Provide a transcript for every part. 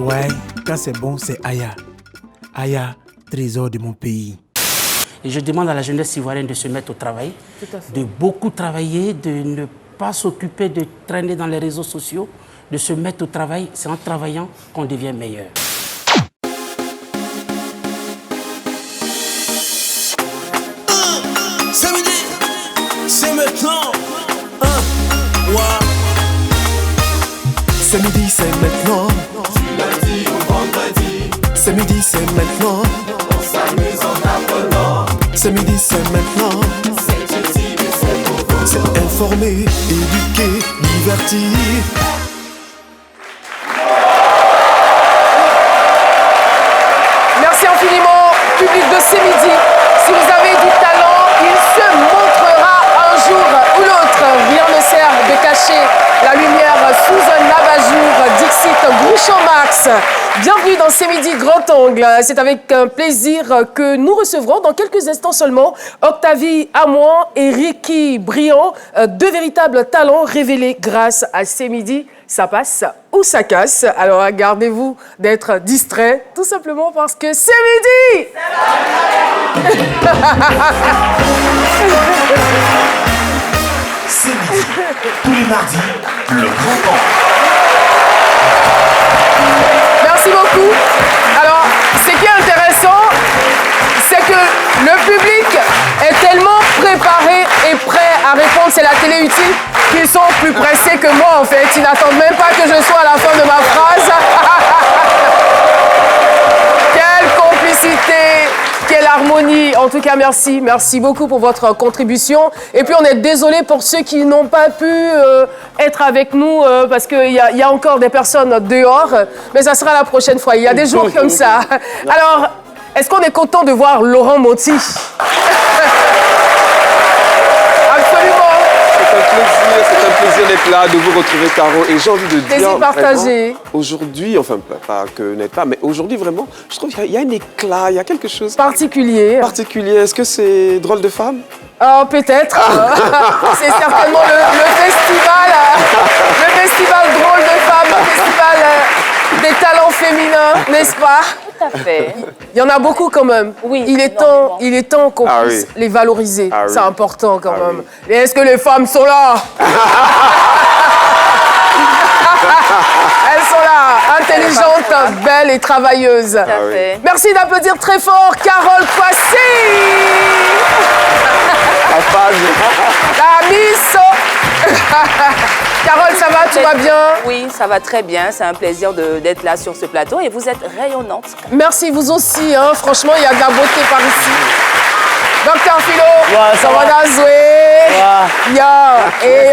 Ouais, quand c'est bon, c'est Aya. Aya, trésor de mon pays. Et je demande à la jeunesse ivoirienne de se mettre au travail, de beaucoup travailler, de ne pas s'occuper de traîner dans les réseaux sociaux, de se mettre au travail. C'est en travaillant qu'on devient meilleur. C'est midi, c'est maintenant. C'est midi, c'est maintenant. Du lundi au vendredi. C'est midi, c'est maintenant. On s'amuse en apprenant. C'est midi, c'est maintenant. C'est utile et c'est pour vous. C'est informer, éduquer, divertir. Merci infiniment, public de ce midi. Si vous avez du talent, il se montrera un jour ou l'autre. Rien ne sert de cacher la lumière sous un abat-jour. Dixit Grouchon Max. Bienvenue dans Ce midi Grand Angle. C'est avec plaisir que nous recevrons dans quelques instants seulement Octavie Amouan et Ricky Briand, deux véritables talents révélés grâce à Ce midi. Ça passe ou ça casse. Alors gardez-vous d'être distrait, tout simplement parce que c'est midi. C'est midi, tous les mardis, le grand temps. Merci beaucoup. Alors, ce qui est intéressant, c'est que le public est tellement préparé et prêt à répondre, c'est la télé utile, qu'ils sont plus pressés que moi en fait. Ils n'attendent même pas que je sois à la fin de ma phrase. Quelle complicité, quelle harmonie. En tout cas, merci. Merci beaucoup pour votre contribution. Et puis, on est désolé pour ceux qui n'ont pas pu être avec nous parce qu'il y a encore des personnes dehors. Mais ça sera la prochaine fois. Il y a des jours comme ça. Alors, est-ce qu'on est content de voir Laurent Monti? Absolument. C'est un plaisir d'être là, de vous retrouver, Caro. Et j'ai envie de dire, Plaisir partagé. aujourd'hui, enfin, pas que n'êtes pas, mais aujourd'hui, vraiment, je trouve qu'il y a un éclat, il y a quelque chose de Particulier. particulier. Est-ce que c'est Drôle de femme? Oh, peut-être. C'est certainement le festival Drôle de Femmes, le festival des talents féminins, n'est-ce pas? Tout à fait. Il y en a beaucoup quand même. Oui, il est temps qu'on Ah puisse oui. les valoriser. Ah oui. C'est important quand Ah même. Et est-ce que les femmes sont là? Elles sont là, intelligentes, belles et travailleuses. Tout à fait. Merci d'applaudir très fort Carole Poissy, La phase. la Miss. Carole, ça va? Tout va bien? Oui, ça va très bien. C'est un plaisir d'être là sur ce plateau et vous êtes rayonnante. Merci, vous aussi. Hein. Franchement, il y a de la beauté par ici. Docteur Philo, Ouais, ça va. Yo, et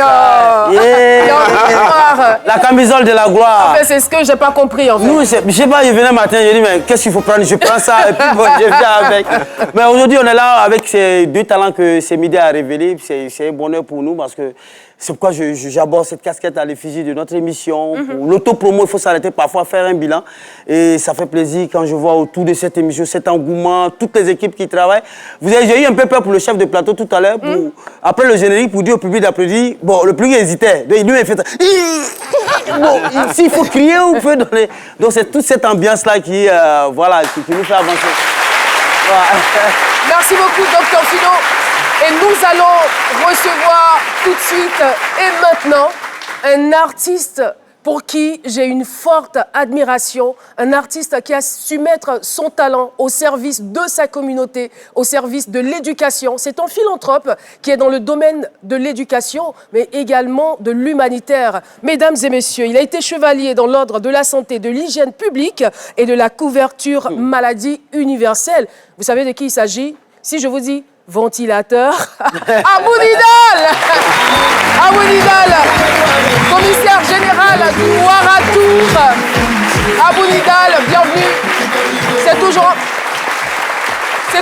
La camisole de la gloire. En fait, c'est ce que j'ai pas compris, en fait. Nous, je sais pas, je venais matin, je dis, mais qu'est-ce qu'il faut prendre? Je prends ça et puis bon, je viens avec. Mais aujourd'hui, on est là avec ces deux talents que Ce midi a révélés. C'est un bonheur pour nous parce que c'est pourquoi j'aborde cette casquette à l'effigie de notre émission. Pour l'autopromo, il faut s'arrêter parfois, faire un bilan. Et ça fait plaisir quand je vois autour de cette émission, cet engouement, toutes les équipes qui travaillent. J'ai eu un peu peur pour le chef de plateau tout à l'heure, après le générique, pour dire au public d'applaudir. Bon, le public hésitait. Donc, lui, il fait bon, s'il faut crier, on peut donner. Donc, c'est toute cette ambiance-là qui, voilà, qui nous fait avancer. Voilà. Merci beaucoup, Docteur Philo. Et nous allons recevoir tout de suite et maintenant un artiste pour qui j'ai une forte admiration, un artiste qui a su mettre son talent au service de sa communauté, au service de l'éducation. C'est un philanthrope qui est dans le domaine de l'éducation, mais également de l'humanitaire. Mesdames et messieurs, il a été chevalier dans l'ordre de la santé, de l'hygiène publique et de la couverture maladie universelle. Vous savez de qui il s'agit? Si je vous dis ventilateur, Abou Nidal, commissaire général du Ouaratour. Abou Nidal, bienvenue. C'est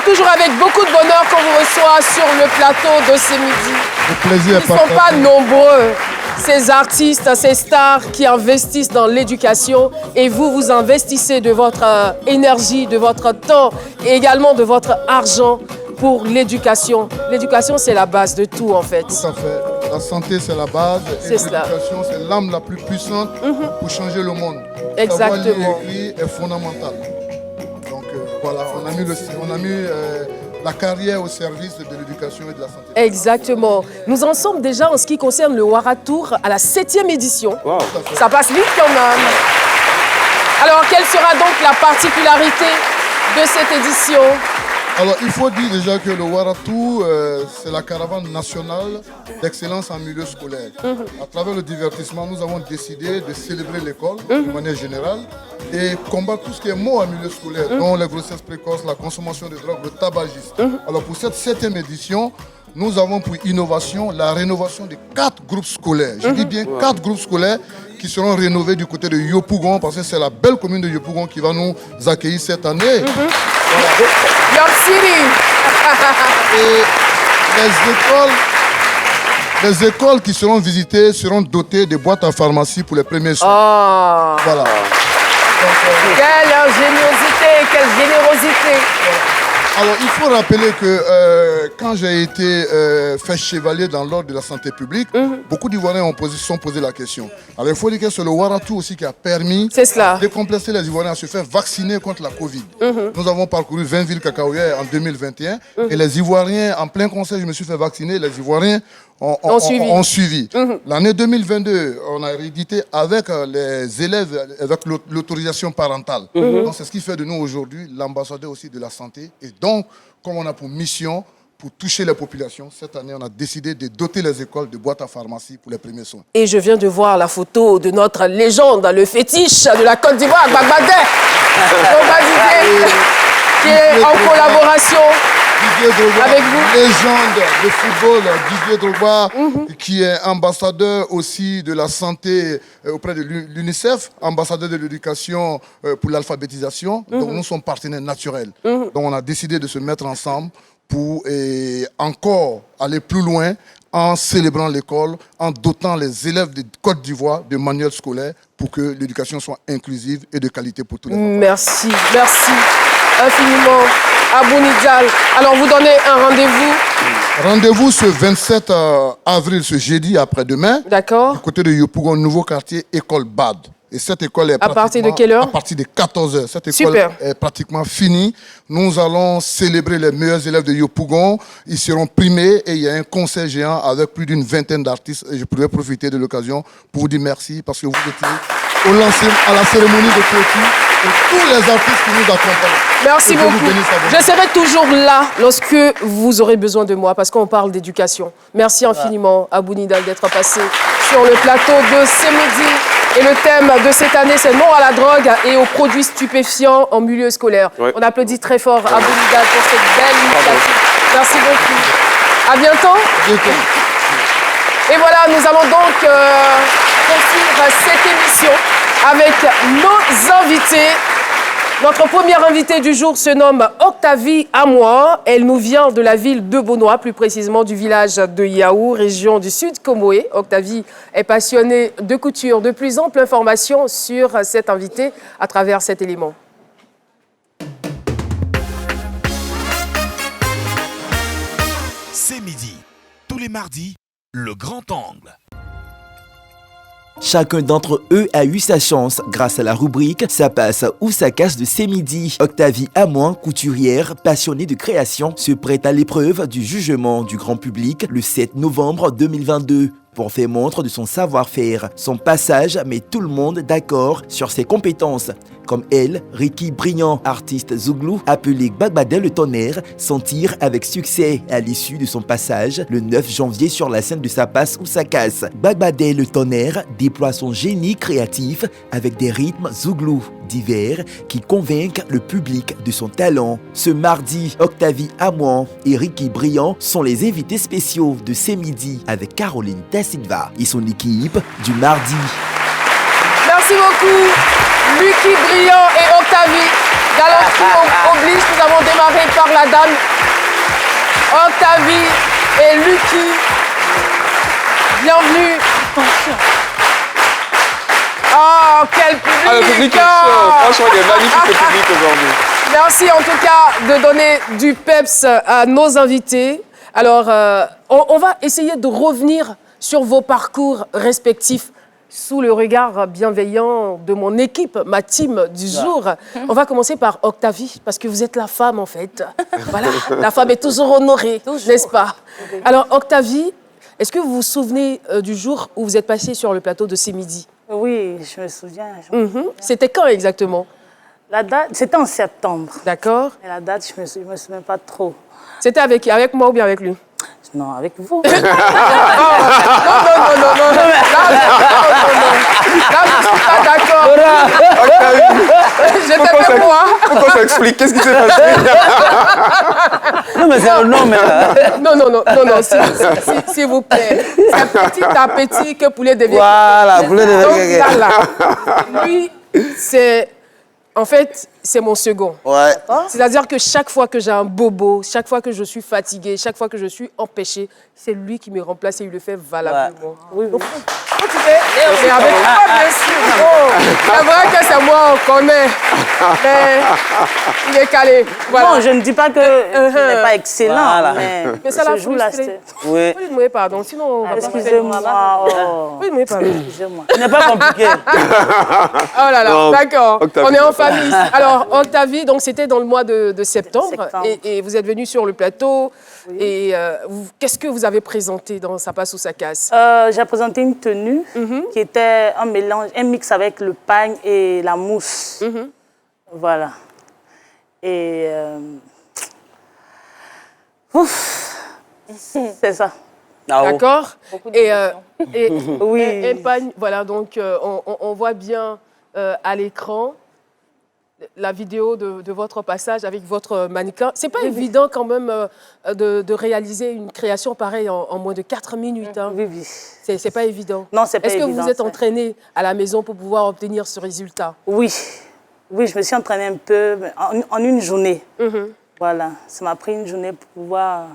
toujours avec beaucoup de bonheur qu'on vous reçoit sur le plateau de Ce midi. Le plaisir Ils ne sont pas nombreux, ces artistes, ces stars qui investissent dans l'éducation. Et vous, vous investissez de votre énergie, de votre temps et également de votre argent pour l'éducation. L'éducation, c'est la base de tout, en fait. Tout à fait. La santé, c'est la base. Et C'est cela. l'éducation, c'est l'âme la plus puissante pour changer le monde. Exactement. Savoir lire et écrire est fondamental. Donc voilà, on a mis la carrière au service de l'éducation et de la santé. Exactement. Nous en sommes déjà en ce qui concerne le Waratour à la 7e édition. Wow. Ça passe vite quand même. Alors, quelle sera donc la particularité de cette édition? Alors, il faut dire déjà que le Waratu, c'est la caravane nationale d'excellence en milieu scolaire. À travers le divertissement, nous avons décidé de célébrer l'école de manière générale et combattre tout ce qui est mort en milieu scolaire, dont les grossesses précoces, la consommation de drogue, le tabagisme. Alors, pour cette 7e édition, nous avons pour innovation la rénovation de 4 groupes scolaires. Je dis bien 4 groupes scolaires qui seront rénovés du côté de Yopougon, parce que c'est la belle commune de Yopougon qui va nous accueillir cette année. York City. Et les écoles qui seront visitées seront dotées de boîtes à pharmacie pour les premiers soins. Oh. Voilà. Quelle ingéniosité, quelle générosité. Alors, il faut rappeler que quand j'ai été fait chevalier dans l'ordre de la santé publique, beaucoup d'Ivoiriens se sont posé la question. Alors, il faut dire que c'est le Waratu aussi qui a permis de décomplexer les Ivoiriens à se faire vacciner contre la Covid. Nous avons parcouru 20 villes cacaoyères en 2021 et les Ivoiriens, en plein conseil, je me suis fait vacciner, les Ivoiriens ont suivi. L'année 2022, on a réédité avec les élèves, avec l'autorisation parentale. Donc, c'est ce qui fait de nous aujourd'hui l'ambassadeur aussi de la santé. Et donc, comme on a pour mission, pour toucher les populations, cette année, on a décidé de doter les écoles de boîtes à pharmacie pour les premiers soins. Et je viens de voir la photo de notre légende, le fétiche de la Côte d'Ivoire, Bagbadé, qui est en collaboration Didier Drogba, avec vous. Légende de football, Didier Drogba, qui est ambassadeur aussi de la santé auprès de l'UNICEF, ambassadeur de l'éducation pour l'alphabétisation. Donc nous sommes partenaires naturels. Donc on a décidé de se mettre ensemble pour encore aller plus loin en célébrant l'école, en dotant les élèves de Côte d'Ivoire de manuels scolaires pour que l'éducation soit inclusive et de qualité pour tous les enfants. Merci infiniment à Bounidjal. Alors, vous donnez un rendez-vous? Rendez-vous ce 27 avril, ce jeudi après-demain. D'accord. Du côté de Yopougon, nouveau quartier, école BAD. Et cette école est à partir de quelle heure? À partir de 14h. Cette école est pratiquement finie. Nous allons célébrer les meilleurs élèves de Yopougon. Ils seront primés et il y a un concert géant avec plus d'une vingtaine d'artistes. Et je pourrais profiter de l'occasion pour vous dire merci parce que vous étiez à la cérémonie de clôture et tous les artistes qui nous accompagnent. Merci beaucoup. Je serai toujours là lorsque vous aurez besoin de moi parce qu'on parle d'éducation. Merci infiniment à Bounidjal d'être passé sur le plateau de ce midi. Et le thème de cette année, c'est non à la drogue et aux produits stupéfiants en milieu scolaire. On applaudit très fort à Bounidjal pour cette belle initiative. Merci beaucoup. À bientôt. Et voilà, nous allons donc poursuivre cette émission avec nos invités. Notre première invitée du jour se nomme Octavie Amoin. Elle nous vient de la ville de Bonois, plus précisément du village de Yaou, région du Sud Comoé. Octavie est passionnée de couture. De plus amples informations sur cette invitée à travers cet élément. C'est midi. Tous les mardis, le grand angle. Chacun d'entre eux a eu sa chance grâce à la rubrique « Ça passe ou ça casse » de ces midis. Octavie Amoin, couturière, passionnée de création, se prête à l'épreuve du jugement du grand public le 7 novembre 2022. Pour faire montre de son savoir-faire. Son passage met tout le monde d'accord sur ses compétences. Comme elle, Ricky Brillant, artiste zouglou, appelé Bagbadé le Tonnerre, s'en tire avec succès à l'issue de son passage le 9 janvier sur la scène de Ça passe ou ça casse. Bagbadé le Tonnerre déploie son génie créatif avec des rythmes zouglou divers qui convainquent le public de son talent. Ce mardi, Octavie Amoin et Ricky Brillant sont les invités spéciaux de ces midis avec Caroline Silva et son équipe du mardi. Merci beaucoup, Lucky Brillant et Octavie. Galanterie oblige, nous avons démarré par la dame. Octavie et Lucky, bienvenue. Oh, quel public! Ah, le public est chaud. Franchement, il est magnifique le public aujourd'hui. Merci en tout cas de donner du peps à nos invités. Alors, on va essayer de revenir sur vos parcours respectifs. sous le regard bienveillant de mon équipe, ma team du jour. On va commencer par Octavie, parce que vous êtes la femme, en fait. Voilà, la femme est toujours honorée, n'est-ce pas? Alors, Octavie, est-ce que vous vous souvenez du jour où vous êtes passée sur le plateau de C'est Midi? Oui, je me souviens. C'était quand exactement? La date, c'était en septembre. D'accord. Et la date, je me souviens pas trop. C'était avec moi ou bien avec lui? Non, avec vous. Non. Là, je suis pas d'accord. J'étais avec moi. Pourquoi ça explique? Qu'est-ce qui s'est passé? Non, mais c'est un homme. Non, s'il vous plaît. C'est petit à petit que poulet devient. Voilà, poulet devient. Donc, là. Lui, c'est... En fait, c'est mon second. Ouais. C'est-à-dire que chaque fois que j'ai un bobo, chaque fois que je suis fatiguée, chaque fois que je suis empêchée, c'est lui qui me remplace et il le fait valablement. Oui, oui. Mais avec moi, bien sûr. Oh, c'est vrai que c'est moi, on connaît. Mais il est calé. Voilà. Non, je ne dis pas que ce n'est pas excellent, Voilà. Mais ça l'a ce jour-là, frustré. Oui. Vous lui demandez pardon, sinon on va pas excusez-moi. Vous lui demandez pardon. Excusez-moi. Ce n'est pas compliqué. Oh là là, Non, d'accord. Octavie. On est en famille. Alors, Octavie, donc c'était dans le mois de septembre. Et vous êtes venu sur le plateau. Oui. Et qu'est-ce que vous avez présenté dans Ça passe ou ça casse? J'ai présenté une tenue qui était un mélange, un mix avec le pagne et la mousse. Voilà. Et... c'est ça. D'accord. Et oui. Et pagne, voilà, donc on voit bien à l'écran la vidéo de votre passage avec votre mannequin. C'est pas évident quand même de réaliser une création pareille en moins de 4 minutes. Hein. Oui, oui. C'est pas évident. Non, c'est pas évident. Est-ce que vous êtes entraîné à la maison pour pouvoir obtenir ce résultat? Oui. Oui, je me suis entraînée un peu en une journée. Voilà. Ça m'a pris une journée pour pouvoir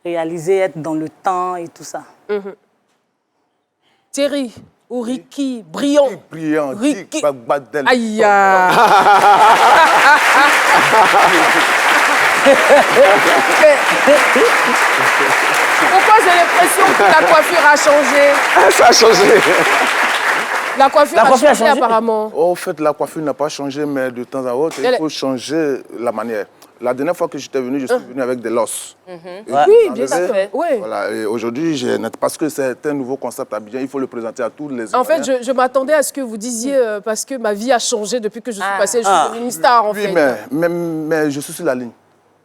réaliser, être dans le temps et tout ça. Thierry ou Ricky, brillant. Brillant, Ricky. Bagbadel. Aïe. Pourquoi j'ai l'impression que la coiffure a changé? Ça a changé. La coiffure a changé apparemment. En fait, la coiffure n'a pas changé, mais de temps à autre, il faut changer la manière. La dernière fois que j'étais venu, je suis venu avec des losses. Oui, bien sûr. Oui. Voilà. Et aujourd'hui, parce que c'est un nouveau concept à Abidjan, il faut le présenter à tous les En fait, je m'attendais à ce que vous disiez, parce que ma vie a changé depuis que je suis passée, je suis devenue star, en fait. Oui, mais je suis sur la ligne.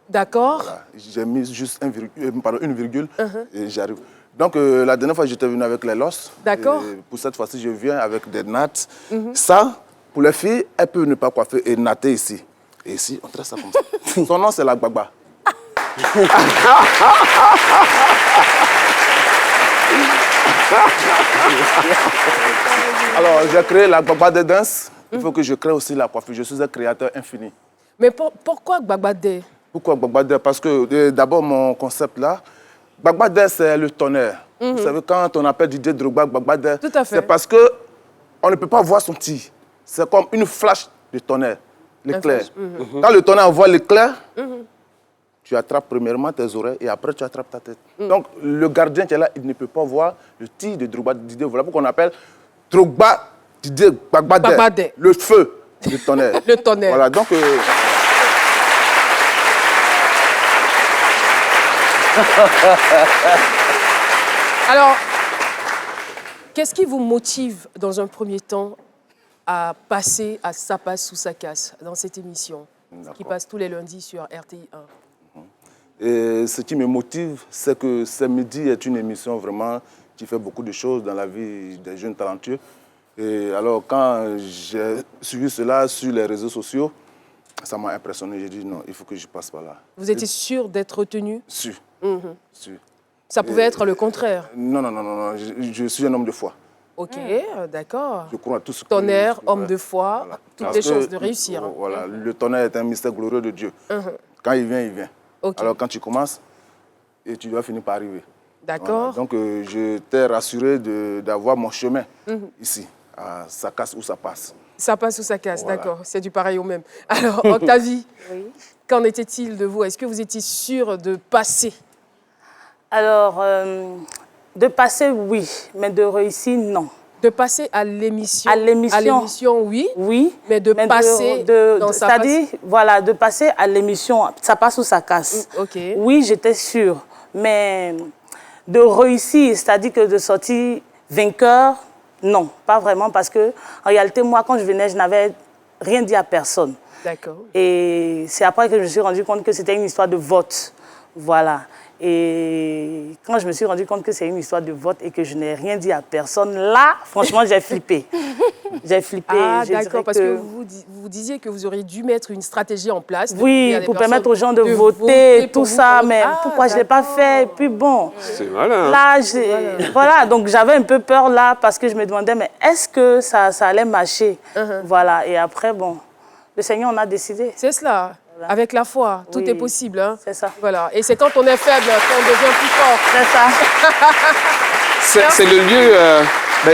D'accord. Voilà. J'ai mis juste une virgule et j'arrive. Donc, la dernière fois, j'étais venu avec les losses. D'accord. Pour cette fois-ci, je viens avec des nattes. Ça, pour les filles, elles peuvent ne pas coiffer et natter ici. Et ici, on traite ça comme ça. Son nom, c'est la Gbagba. Alors, j'ai créé la Gbagba de danse. Il faut que je crée aussi la coiffure. Je suis un créateur infini. Mais pourquoi Gbagbadé? Pourquoi Gbagbadé? Parce que d'abord, mon concept là, Gbagbadé, c'est le tonnerre. Vous savez, quand on appelle Didier Drogba Gbagbadé, c'est parce qu'on ne peut pas voir son tir. C'est comme une flash de tonnerre, l'éclair. Quand le tonnerre envoie l'éclair, tu attrapes premièrement tes oreilles et après tu attrapes ta tête. Donc, le gardien qui est là, il ne peut pas voir le tir de Drogba Didier. Voilà pourquoi on appelle Drogba Didier Gbagbadé. Le feu, le tonnerre. Le tonnerre. Voilà, donc... Alors, qu'est-ce qui vous motive dans un premier temps à passer à Ça passe ou ça casse dans cette émission qui passe tous les lundis sur RTI 1? Et ce qui me motive, c'est que C'est Midi est une émission vraiment qui fait beaucoup de choses dans la vie des jeunes talentueux. Et alors, quand j'ai suivi cela sur les réseaux sociaux, ça m'a impressionné. J'ai dit non, il faut que je passe par là. Vous étiez sûr d'être retenu? Sûr. Sûr. Ça pouvait être le contraire? Non, je suis un homme de foi. Ok, d'accord. Je crois à tout ce que... Tonnerre, homme de foi, voilà. toutes les chances de réussir. Voilà, le tonnerre est un mystère glorieux de Dieu. Quand il vient, il vient. Okay. Alors quand tu commences, et tu vas finir par arriver. D'accord. Voilà. Donc je t'ai rassuré d'avoir mon chemin ici. Ça casse ou ça passe. Ça passe ou ça casse, voilà. D'accord. C'est du pareil au même. Alors, Octavie, qu'en était-il de vous? Est-ce que vous étiez sûre de passer? Alors, de passer, oui, mais de réussir, non. De passer à l'émission. À l'émission. À l'émission, oui. Oui. Mais de passer dans sa c'est-à-dire, voilà, de passer à l'émission, ça passe ou ça casse. OK. Oui, j'étais sûre. Mais de réussir, c'est-à-dire que de sortir vainqueur, non, pas vraiment. Parce que, en réalité, moi, quand je venais, je n'avais rien dit à personne. D'accord. Et c'est après que je me suis rendu compte que c'était une histoire de vote. Voilà. Et quand je me suis rendu compte que c'est une histoire de vote et que je n'ai rien dit à personne, là, franchement, j'ai flippé. J'ai flippé. Ah, d'accord, parce que vous disiez que vous auriez dû mettre une stratégie en place. Oui, pour permettre aux gens de voter, tout ça, mais pourquoi je ne l'ai pas fait? Et puis bon, c'est malin. Là, voilà, donc j'avais un peu peur là parce que je me demandais, mais est-ce que ça allait marcher? Voilà, et après, bon, le Seigneur en a décidé. C'est cela. Voilà. Avec la foi, tout est possible. Hein. C'est ça. Voilà. Et c'est quand on est faible qu'on devient plus fort. C'est ça. C'est le lieu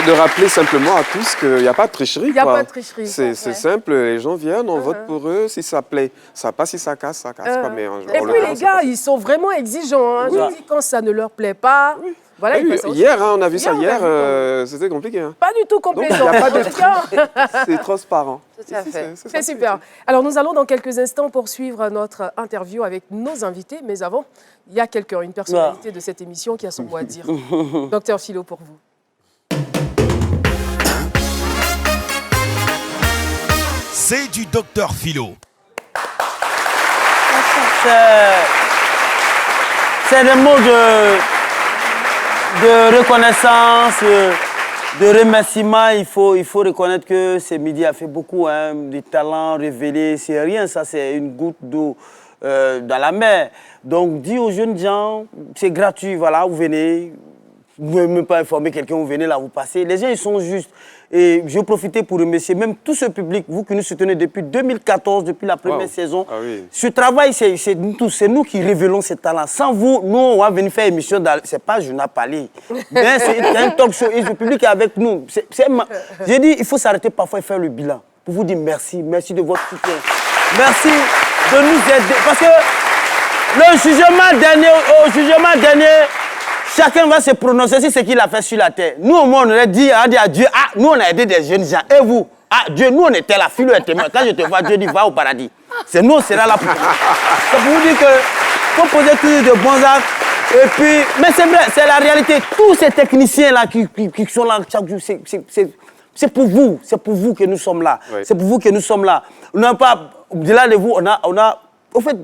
de rappeler simplement à tous qu'il n'y a pas de tricherie. Il n'y a pas de tricherie. C'est simple, les gens viennent, on vote pour eux, si ça plaît, ça passe, si ça casse pas. Mais et puis les gars, ils sont vraiment exigeants. Hein. Je dis quand ça ne leur plaît pas... Voilà, hier, on a vu ça hier, c'était compliqué. Hein. Pas du tout complaisant. C'est transparent. Tout à fait. C'est super. Alors, nous allons dans quelques instants poursuivre notre interview avec nos invités. Mais avant, il y a quelqu'un, une personnalité de cette émission qui a son mot à dire. Docteur Philo, pour vous. C'est du Docteur Philo. C'est des mots de reconnaissance, de remerciement. Il faut reconnaître que ce midi a fait beaucoup, hein, de talents révélés. C'est rien, ça, c'est une goutte d'eau dans la mer. Donc, dis aux jeunes gens, c'est gratuit, voilà, vous venez. Vous ne pouvez même pas informer quelqu'un, vous venez là, vous passez. Les gens, ils sont justes. Et je vais profiter pour remercier même tout ce public, vous qui nous soutenez depuis 2014, depuis la première saison. Ah oui. Ce travail, c'est nous tous, c'est nous qui révélons ces talents. Sans vous, nous, on va venir faire émission. C'est pas Journal Palais. Mais c'est un talk show et le public est avec nous. J'ai dit, il faut s'arrêter parfois et faire le bilan. Pour vous dire merci. Merci de votre soutien. Merci de nous aider. Parce que le jugement dernier, chacun va se prononcer sur ce qu'il a fait sur la terre. Nous, au moins, on aurait dit à Dieu, ah, nous, on a aidé des jeunes gens. Et vous? Ah, Dieu, nous, on était là, Philo était mort. Quand je te vois, Dieu dit, va au paradis. C'est nous, on sera là pour toi. C'est pour vous dire que faut poser toujours de bons actes. Et puis, mais c'est vrai, c'est la réalité. Tous ces techniciens-là qui sont là chaque jour, c'est pour vous. C'est pour vous que nous sommes là. Oui. C'est pour vous que nous sommes là. On n'a pas, au-delà de vous, on a, au fait,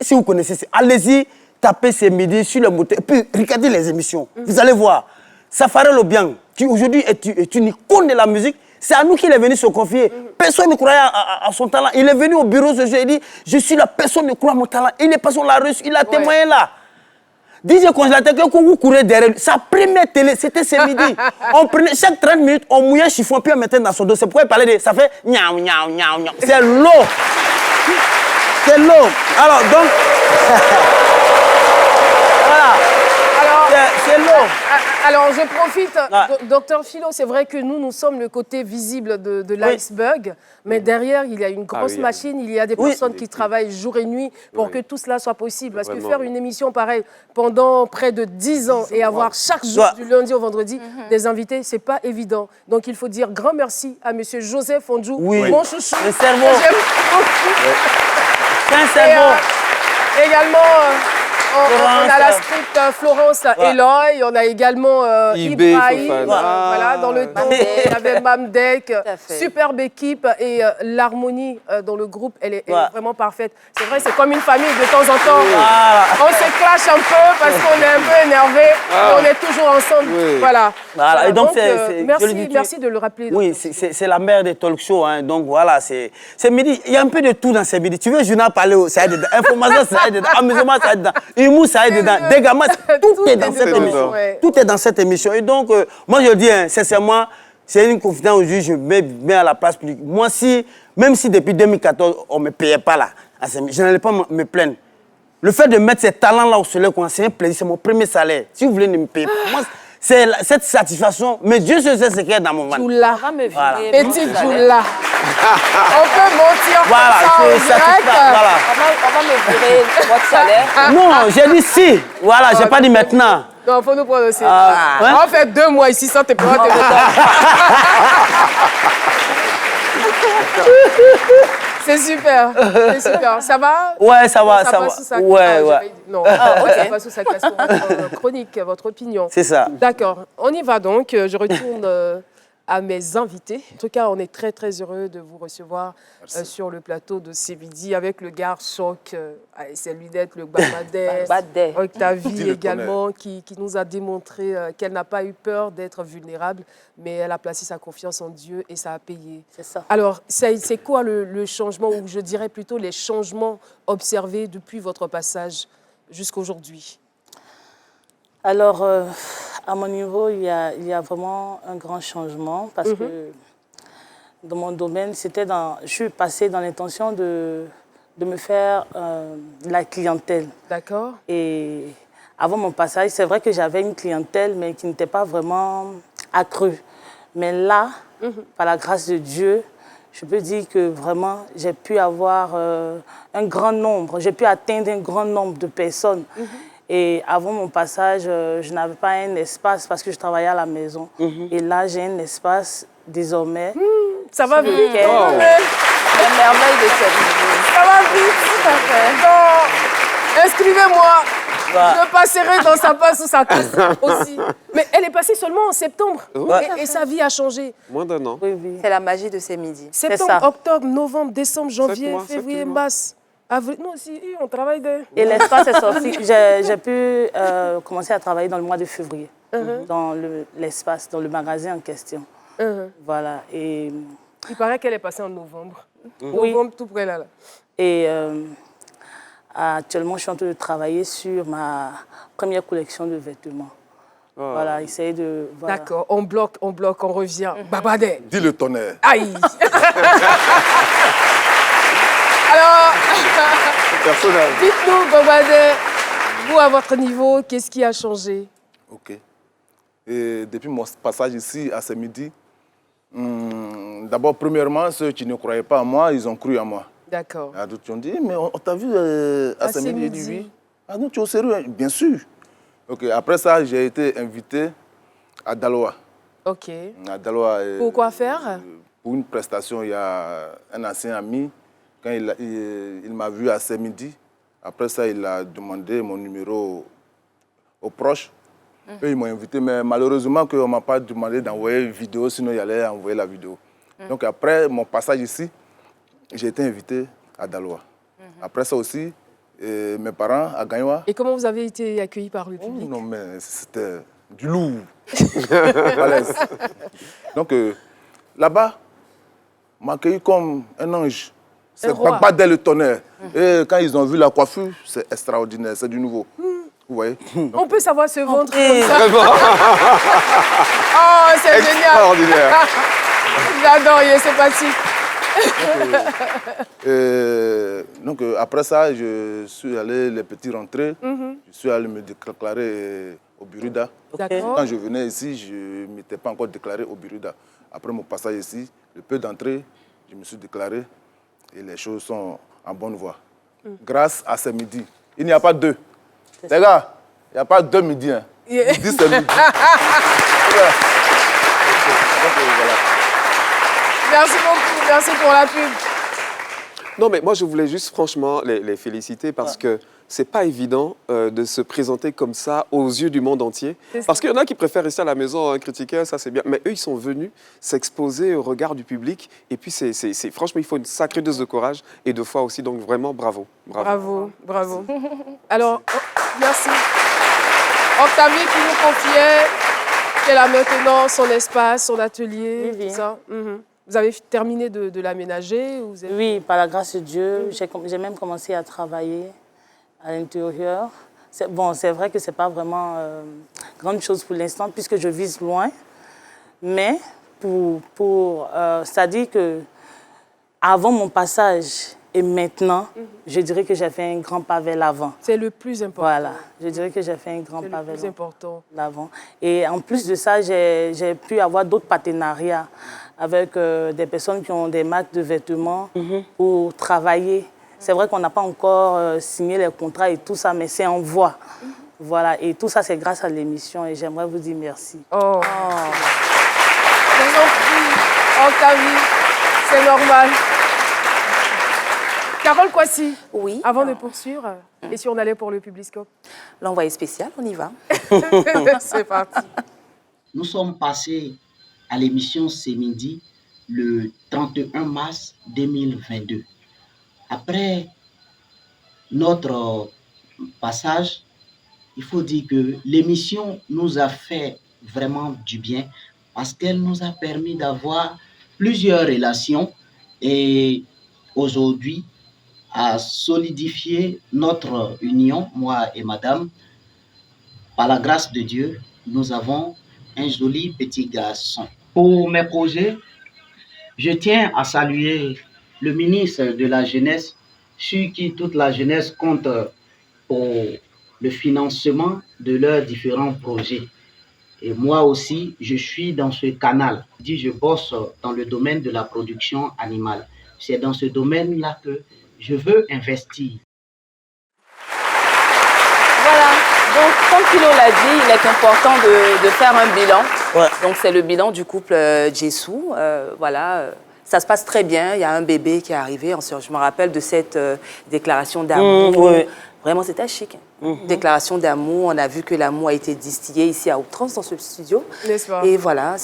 si vous connaissez, allez-y. Tapez ces midis sur le moteur, et puis regardez les émissions. Vous allez voir. Safari Lobiang, qui aujourd'hui est une icône de la musique, c'est à nous qu'il est venu se confier. Personne ne croyait à son talent. Il est venu au bureau ce jour et dit, je suis la personne ne croit à mon talent. Il est passé, on l'a reçu, il a témoigné là. DJ Congélateur, que vous courez derrière lui. Sa première télé, c'était ce midi. On prenait, chaque 30 minutes, on mouillait un chiffon, puis on mettait dans son dos. C'est pourquoi il parlait de, ça fait niaou, niaou, niaou, niaou. C'est l'eau. C'est l'eau. Alors, donc... Alors, je profite, Docteur Philo, c'est vrai que nous sommes le côté visible de l'iceberg, mais derrière, il y a une grosse machine, il y a des personnes qui travaillent jour et nuit pour que tout cela soit possible. Parce que faire une émission pareille pendant près de 10 ans et avoir chaque jour, du lundi au vendredi, des invités, c'est pas évident. Donc, il faut dire grand merci à M. Joseph Fondjou, mon chouchou. Le cerveau. Également... On a la script Florence Eloy, on a également Ibrahim, voilà, dans le temps, on avait Mamdek, superbe équipe et l'harmonie dans le groupe, elle est vraiment parfaite. C'est vrai, c'est comme une famille de temps en temps. On se clash un peu parce qu'on est un peu énervé, mais on est toujours ensemble. Voilà. Et donc, merci de le rappeler. Oui, c'est la mère des talk shows. Hein. Donc voilà, c'est midi. Il y a un peu de tout dans ces midis. Tu veux, Journal Palais, ça aide dedans. Information, ça aide dedans. Amusement, ça aide dedans. Humour, ça aide dedans. Dégâts, tout est dans cette émission. Tout est dans cette émission. Et donc, moi, je dis, hein, sincèrement, c'est une confidence aujourd'hui, je mets à la place publique. Moi, même si depuis 2014, on ne me payait pas là, je n'allais pas me plaindre. Le fait de mettre ces talents-là au soleil, c'est un plaisir, c'est mon premier salaire. Si vous voulez ne me payer pas, moi, c'est cette satisfaction. Mais Dieu sait ce qu'il y a dans mon ventre. Joula, petite Joula. On peut mentir voilà, ça en direct. On va me virer votre salaire. Non, j'ai dit si. Voilà, j'ai pas dit maintenant. Non, il faut nous prendre aussi. Ouais. On fait 2 mois ici sans te prendre tes C'est super, c'est super. Ça va? Ouais, ça va, ça va. passe sous sa... Ouais, ouais. Non, ok. ça passe sous sa classe pour votre chronique, votre opinion. C'est ça. D'accord, on y va donc. Je retourne à mes invités. En tout cas, on est très, très heureux de vous recevoir sur le plateau de ce midi avec le gars choc, c'est lui d'être le Babadès, Octavie également, qui nous a démontré qu'elle n'a pas eu peur d'être vulnérable, mais elle a placé sa confiance en Dieu et ça a payé. C'est ça. Alors, c'est quoi le changement, ou je dirais plutôt les changements observés depuis votre passage jusqu'à aujourd'hui? Alors, à mon niveau, il y a vraiment un grand changement parce que dans mon domaine, je suis passée dans l'intention de me faire de la clientèle. D'accord. Et avant mon passage, c'est vrai que j'avais une clientèle, mais qui n'était pas vraiment accrue. Mais là, par la grâce de Dieu, je peux dire que vraiment, j'ai pu avoir un grand nombre, j'ai pu atteindre un grand nombre de personnes. Et avant mon passage, je n'avais pas un espace parce que je travaillais à la maison. Et là, j'ai un espace désormais. Ça va vite. La merveille de cette vie. Ça va vite. Donc, inscrivez-moi. Je passerai dans sa passe ou sa classe aussi. Mais elle est passée seulement en septembre. Et sa vie a changé. Moins d'un an. C'est la magie de ces midis. Septembre, octobre, novembre, décembre, janvier, février, mars. Avril, nous aussi, on travaille de... Et l'espace est sorti. J'ai pu commencer à travailler dans le mois de février, dans l'espace, dans le magasin en question. Voilà. Et... Il paraît qu'elle est passée en novembre. Oui. Novembre, tout près là. Et actuellement, je suis en train de travailler sur ma première collection de vêtements. Voilà, essayer de... Voilà. D'accord, on bloque, on revient. Babadais. Dis le tonnerre. Aïe. Alors, dites-nous, Babadais, vous, à votre niveau, qu'est-ce qui a changé? Ok. Et depuis mon passage ici, à ce midi, d'abord, premièrement, ceux qui ne croyaient pas en moi, ils ont cru en moi. D'accord. D'autres ont dit, mais on t'a vu à ce midi. J'ai dit oui. Ah non, tu es au sérieux? Bien sûr. Ok. Après ça, j'ai été invité à Daloa. Ok. À Daloa. Pour quoi faire? Pour une prestation, il y a un ancien ami. Quand il m'a vu à ce midi, après ça, il a demandé mon numéro aux proches. Eux, ils m'ont invité, mais malheureusement, on ne m'a pas demandé d'envoyer une vidéo, sinon il allait envoyer la vidéo. Donc après mon passage ici, j'ai été invité à Daloa. Après ça aussi, mes parents à Gagnoa. Et comment vous avez été accueillis par le public? Non, mais c'était du lourd. Donc là-bas, on m'a accueilli comme un ange. C'est Babadès le tonnerre. Et quand ils ont vu la coiffure, c'est extraordinaire, c'est du nouveau. Vous voyez? On peut savoir ce ventre comme ça. Vraiment. Oh, c'est génial. Extraordinaire. J'adore, il est sympathique. Donc après ça, je suis allé les petits rentrer. Je suis allé me déclarer au Buruda. Quand je venais ici, je ne m'étais pas encore déclaré au Buruda. Après mon passage ici, le peu d'entrée, je me suis déclaré et les choses sont en bonne voie. Grâce à ce midi. Il n'y a pas deux. Les gars, il n'y a pas deux midis. Hein. Midi, c'est midi. Merci beaucoup, merci pour la pub. Non, mais moi, je voulais juste franchement les féliciter parce que c'est pas évident de se présenter comme ça aux yeux du monde entier. Parce qu'il y en a qui préfèrent rester à la maison, hein, critiquer, ça c'est bien. Mais eux, ils sont venus s'exposer au regard du public. Et puis, franchement, il faut une sacrée dose de courage et de foi aussi. Donc, vraiment, bravo. Bravo, bravo. Alors, merci. Octavie qui nous confiait qu'elle a maintenant son espace, son atelier, tout ça. Vous avez terminé de l'aménager? Oui, par la grâce de Dieu. J'ai même commencé à travailler à l'intérieur. Bon, c'est vrai que ce n'est pas vraiment grande chose pour l'instant, puisque je vise loin. Mais c'est-à-dire que avant mon passage et maintenant, je dirais que j'ai fait un grand pas vers l'avant. C'est le plus important. Voilà, je dirais que j'ai fait un grand pas vers l'avant. Et en plus de ça, j'ai pu avoir d'autres partenariats avec des personnes qui ont des marques de vêtements pour travailler. C'est vrai qu'on n'a pas encore signé les contrats et tout ça, mais c'est en voie. Voilà, et tout ça, c'est grâce à l'émission et j'aimerais vous dire merci. Oh. Je vous en prie, Octavie, c'est normal. Carole Kwasi, oui. Avant de poursuivre, et si on allait pour le Publiscope? L'envoyé spécial, on y va. C'est parti. Nous sommes passés à l'émission C'est Midi le 31 mars 2022. Après notre passage, il faut dire que l'émission nous a fait vraiment du bien parce qu'elle nous a permis d'avoir plusieurs relations et aujourd'hui à solidifier notre union, moi et madame. Par la grâce de Dieu, nous avons un joli petit garçon. Pour mes projets, je tiens à saluer le ministre de la Jeunesse, sur qui toute la jeunesse compte pour le financement de leurs différents projets. Et moi aussi, je suis dans ce canal. Je bosse dans le domaine de la production animale. C'est dans ce domaine-là que je veux investir. Voilà, donc comme Philo l'a dit, il est important de faire un bilan. Ouais. Donc c'est le bilan du couple Djessou. Voilà, ça se passe très bien, il y a un bébé qui est arrivé. Je me rappelle de cette déclaration d'amour. Oui. Vraiment, c'était chic. Déclaration d'amour, on a vu que l'amour a été distillé ici à outrance dans ce studio. N'est-ce pas? Et voilà,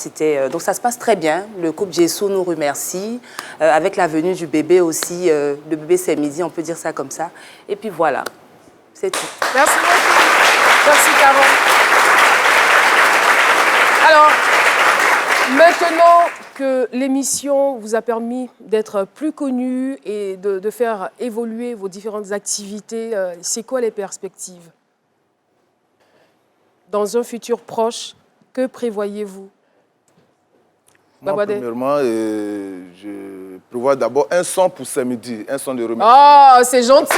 donc ça se passe très bien. Le couple Djessou nous remercie. Avec la venue du bébé aussi, le bébé c'est midi, on peut dire ça comme ça. Et puis voilà, c'est tout. Merci beaucoup. Merci Carole. Alors, maintenant que l'émission vous a permis d'être plus connue et de faire évoluer vos différentes activités, c'est quoi les perspectives? Dans un futur proche, que prévoyez-vous? Moi, premièrement, je prévois d'abord un son pour ce midi, un son de remerciement. Oh, c'est gentil.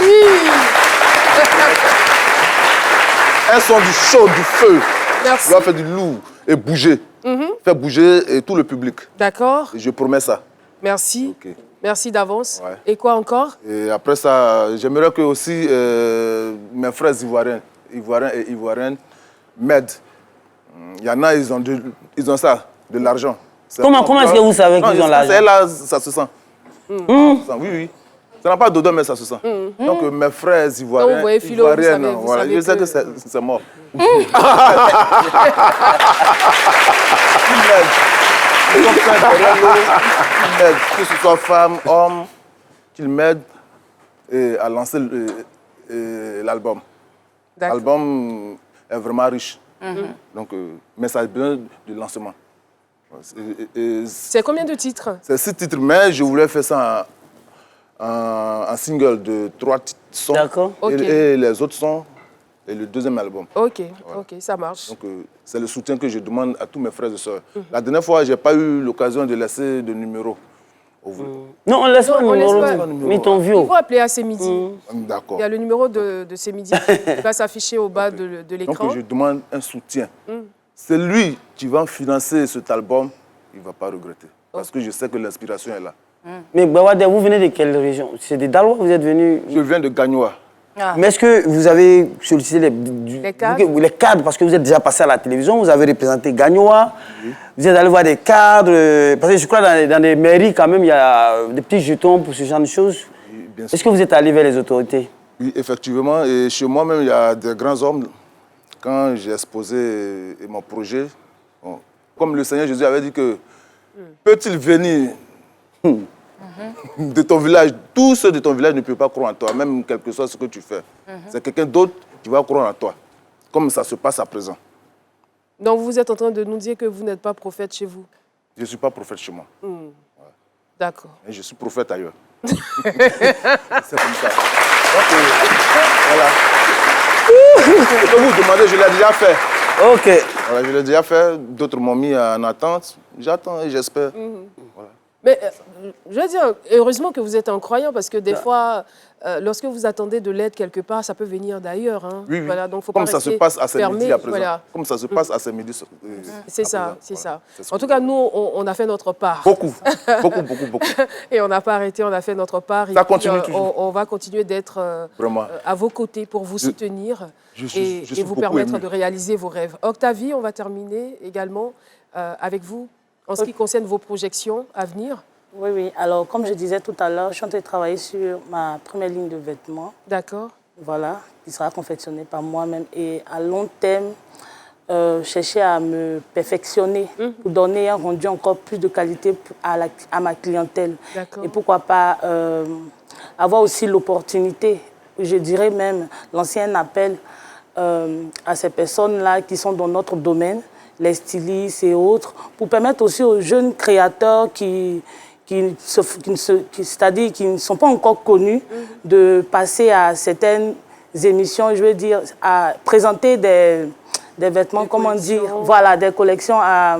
Un son du chaud, du feu. Merci. On doit faire du lourd et bouger. Faire bouger tout le public. D'accord. Je promets ça. Merci. Okay. Merci d'avance. Ouais. Et quoi encore? Et après ça, j'aimerais que aussi mes frères ivoiriens et ivoiriennes m'aident. Il y en a, ils ont ça, de l'argent. Comment est-ce que vous savez qu'ils ont l'argent? Là, ça se sent. Oui, oui. Ça n'a pas d'odeur, mais ça se sent. Donc, mes frères ivoiriens, donc, Philo, ivoiriennes, vous savez je sais que c'est mort. Que ce soit femme, homme, qu'ils m'aident à lancer l'album. L'album est vraiment riche. Donc, mais ça a besoin de lancement. C'est combien de titres? C'est 6 titres, mais je voulais faire ça un single de 3 sons. D'accord. Et les autres sons, et le deuxième album. Ok, ok, ça marche. Donc, c'est le soutien que je demande à tous mes frères et sœurs. La dernière fois, je n'ai pas eu l'occasion de laisser de numéro. Non, on ne laisse pas le numéro. Mais ton vieux. Il faut appeler à ces midis. D'accord. Il y a le numéro de ces midis qui va s'afficher au bas de l'écran. Donc, je demande un soutien. C'est lui qui va financer cet album, il ne va pas regretter. Parce que je sais que l'inspiration est là. Mais Bawade, vous venez de quelle région? C'est de Daloa, vous êtes venu? Je viens de Gagnoa. Ah. Mais est-ce que vous avez sollicité les cadres? Parce que vous êtes déjà passé à la télévision, vous avez représenté Gagnoa, vous êtes allé voir des cadres, parce que je crois que dans les mairies, quand même, il y a des petits jetons pour ce genre de choses. Oui, est-ce que vous êtes allé vers les autorités? Oui, effectivement. Et chez moi-même, il y a des grands hommes. Quand j'ai exposé mon projet, comme le Seigneur Jésus avait dit que peut-il venir de ton village, tous ceux de ton village ne peuvent pas croire en toi, même quel que soit ce que tu fais. C'est quelqu'un d'autre qui va croire en toi, comme ça se passe à présent. Donc vous êtes en train de nous dire que vous n'êtes pas prophète chez vous? Je ne suis pas prophète chez moi. Ouais. D'accord. Et je suis prophète ailleurs. C'est comme ça. Donc, voilà. Je peux vous demander, je l'ai déjà fait. Ok. Voilà, je l'ai déjà fait, d'autres m'ont mis en attente. J'attends et j'espère. Voilà. Mais je veux dire, heureusement que vous êtes un croyant parce que des fois, lorsque vous attendez de l'aide quelque part, ça peut venir d'ailleurs. Hein. Oui, oui. Voilà, donc faut comme pas ça se rester passe à ces fermé, midi à présent. voilà. Comme ça se passe à ces midi. C'est ça, c'est ça. En tout cas, nous, on a fait notre part. Beaucoup, beaucoup. Et on n'a pas arrêté, on a fait notre part. Ça continue toujours. On va continuer d'être à vos côtés pour vous soutenir et vous permettre de réaliser vos rêves. Octavie, on va terminer également avec vous en ce qui concerne vos projections à venir. Oui, oui. Alors, comme je disais tout à l'heure, je suis en train de travailler sur ma première ligne de vêtements. D'accord. Voilà, qui sera confectionnée par moi-même. Et à long terme, chercher à me perfectionner pour donner un rendu encore plus de qualité à ma clientèle. Et pourquoi pas avoir aussi l'opportunité, je dirais même, l'ancien appel à ces personnes-là qui sont dans notre domaine, les stylistes et autres, pour permettre aussi aux jeunes créateurs c'est-à-dire qui ne sont pas encore connus, de passer à certaines émissions, je veux dire, à présenter des vêtements, comment dire, voilà, des collections à...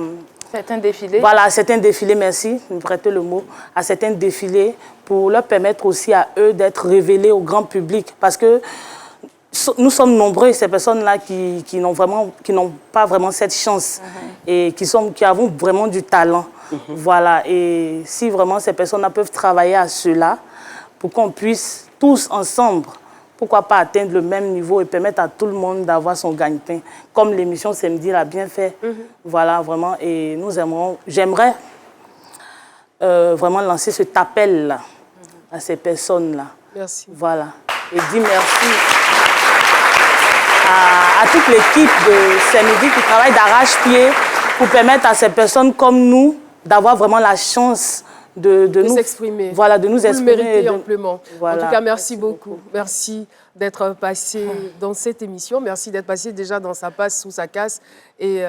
Certains défilés. Voilà, certains défilés, merci, vous me prêtez le mot, à certains défilés, pour leur permettre aussi à eux d'être révélés au grand public, parce que nous sommes nombreux, ces personnes-là qui n'ont pas vraiment cette chance et qui avons vraiment du talent. Voilà, et si vraiment ces personnes-là peuvent travailler à cela pour qu'on puisse tous ensemble, pourquoi pas atteindre le même niveau et permettre à tout le monde d'avoir son gagne-pain, comme l'émission Samedi l'a bien fait. Voilà, vraiment, et j'aimerais vraiment lancer cet appel-là à ces personnes-là. Merci. Voilà, et dire merci à toute l'équipe de Samedi qui travaille d'arrache-pied pour permettre à ces personnes comme nous d'avoir vraiment la chance de nous s'exprimer. Voilà, de nous exprimer. Vous le méritez amplement. Voilà. En tout cas, merci beaucoup. Merci d'être passé dans cette émission. Merci d'être passé déjà dans Sa passe sous sa casse et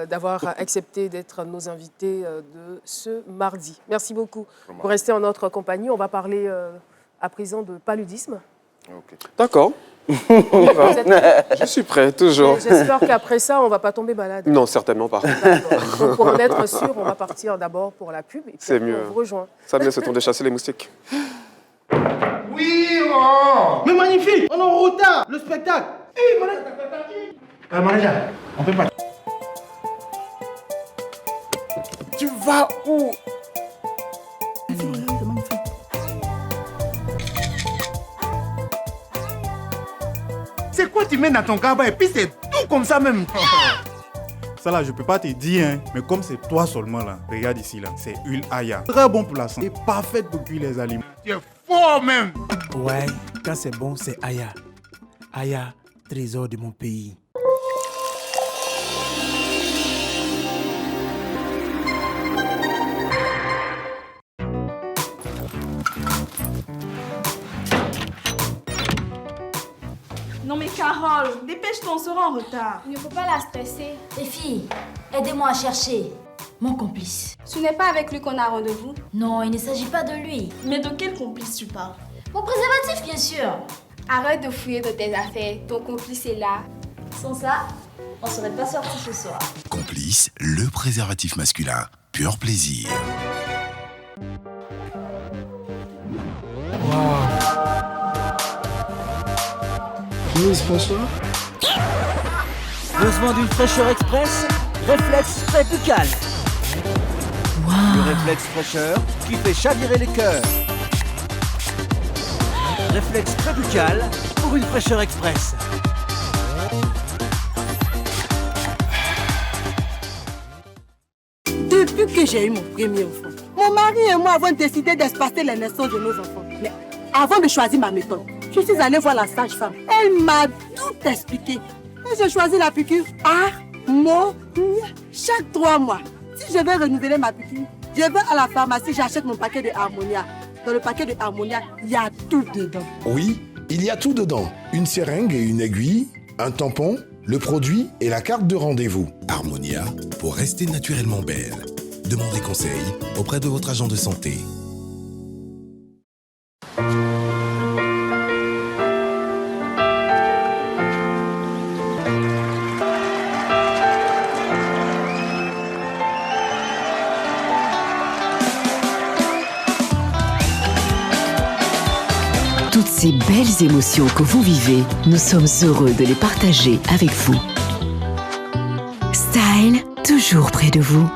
d'avoir accepté d'être nos invités de ce mardi. Merci beaucoup. Pour rester en notre compagnie, on va parler à présent de paludisme. D'accord. Je suis prêt, toujours. J'espère qu'après ça, on ne va pas tomber malade. Non, certainement pas. Donc, pour en être sûr, on va partir d'abord pour la pub et puis c'est mieux. on vous rejoint. Ça vient, c'est temps de chasser les moustiques. Oui, oh. Mais magnifique, on est en retard, le spectacle. Manager, on peut pas. Tu vas où? C'est quoi tu mets dans ton cabas et puis c'est tout comme ça même. Ça là, je peux pas te dire, hein, mais comme c'est toi seulement là, regarde ici là, c'est huile Aya. Très bon pour la santé, parfaite pour cuire les aliments. Tu es fort même. Ouais, quand c'est bon, c'est Aya. Aya, trésor de mon pays. Non mais Carole, dépêche-toi, on sera en retard. Il ne faut pas la stresser. Les filles, aidez-moi à chercher mon complice. Ce n'est pas avec lui qu'on a rendez-vous? Non, il ne s'agit pas de lui. Mais de quel complice tu parles? Mon préservatif, bien sûr. Arrête de fouiller dans tes affaires, ton complice est là. Sans ça, on ne serait pas sortis ce soir. Complice, le préservatif masculin. Pur plaisir. Besoin d'une fraîcheur express? Réflexe très buccal. Le réflexe fraîcheur qui fait chavirer les cœurs. Réflexe très buccal pour une fraîcheur express. Depuis que j'ai eu mon premier enfant, mon mari et moi avons décidé d'espacer les naissances de nos enfants. Mais avant de choisir ma méthode, je suis allée voir la sage-femme. Elle m'a tout expliqué. Et j'ai choisi la piqûre Harmonia. Chaque 3 mois, si je veux renouveler ma piqûre, je vais à la pharmacie, j'achète mon paquet de Harmonia. Dans le paquet de Harmonia, il y a tout dedans. Oui, il y a tout dedans. Une seringue et une aiguille, un tampon, le produit et la carte de rendez-vous. Harmonia, pour rester naturellement belle. Demandez conseil auprès de votre agent de santé. Toutes ces belles émotions que vous vivez, nous sommes heureux de les partager avec vous. Style, toujours près de vous.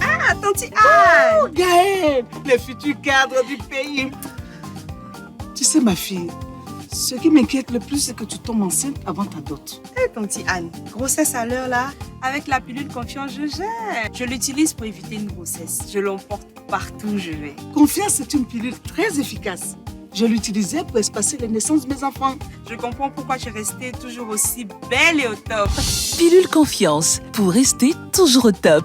Ah, Tanti Anne! Oh, Gaël, le futur cadre du pays. Tu sais, ma fille, ce qui m'inquiète le plus, c'est que tu tombes enceinte avant ta dot. Eh, Tanti Anne, grossesse à l'heure là, avec la pilule Confiance, je gère. Je l'utilise pour éviter une grossesse. Je l'emporte partout où je vais. Confiance, c'est une pilule très efficace. Je l'utilisais pour espacer les naissances de mes enfants. Je comprends pourquoi tu es restée toujours aussi belle et au top. Pilule Confiance, pour rester toujours au top.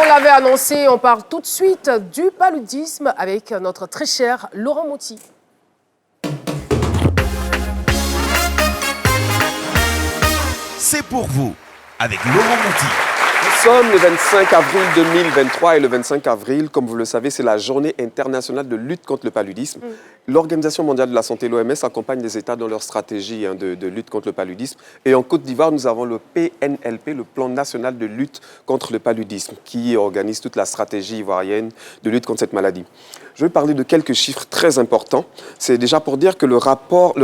On l'avait annoncé, on part tout de suite du paludisme avec notre très cher Laurent Motti. C'est pour vous, avec Laurent Motti. Nous sommes le 25 avril 2023 et le 25 avril, comme vous le savez, c'est la journée internationale de lutte contre le paludisme. L'Organisation mondiale de la santé, l'OMS, accompagne les États dans leur stratégie de lutte contre le paludisme. Et en Côte d'Ivoire, nous avons le PNLP, le Plan national de lutte contre le paludisme, qui organise toute la stratégie ivoirienne de lutte contre cette maladie. Je vais parler de quelques chiffres très importants. C'est déjà pour dire que le rapport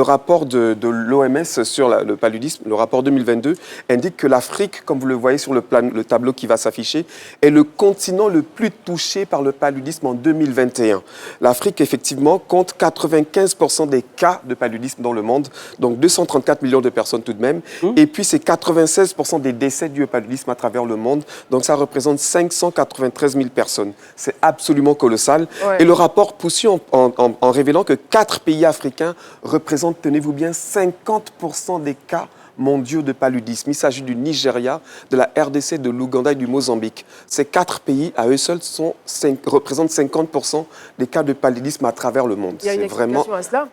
de l'OMS sur le paludisme, le rapport 2022, indique que l'Afrique, comme vous le voyez sur le tableau qui va s'afficher, est le continent le plus touché par le paludisme en 2021. L'Afrique, effectivement, compte 95% des cas de paludisme dans le monde, donc 234 millions de personnes tout de même. Et puis, c'est 96% des décès dus au paludisme à travers le monde. Donc, ça représente 593 000 personnes. C'est absolument colossal. Ouais. Et le rapport poursuit en révélant que 4 pays africains représentent, tenez-vous bien, 50% des cas mondiaux de paludisme. Il s'agit du Nigeria, de la RDC, de l'Ouganda et du Mozambique. Ces 4 pays, à eux seuls, représentent 50% des cas de paludisme à travers le monde. Il y a une explication à cela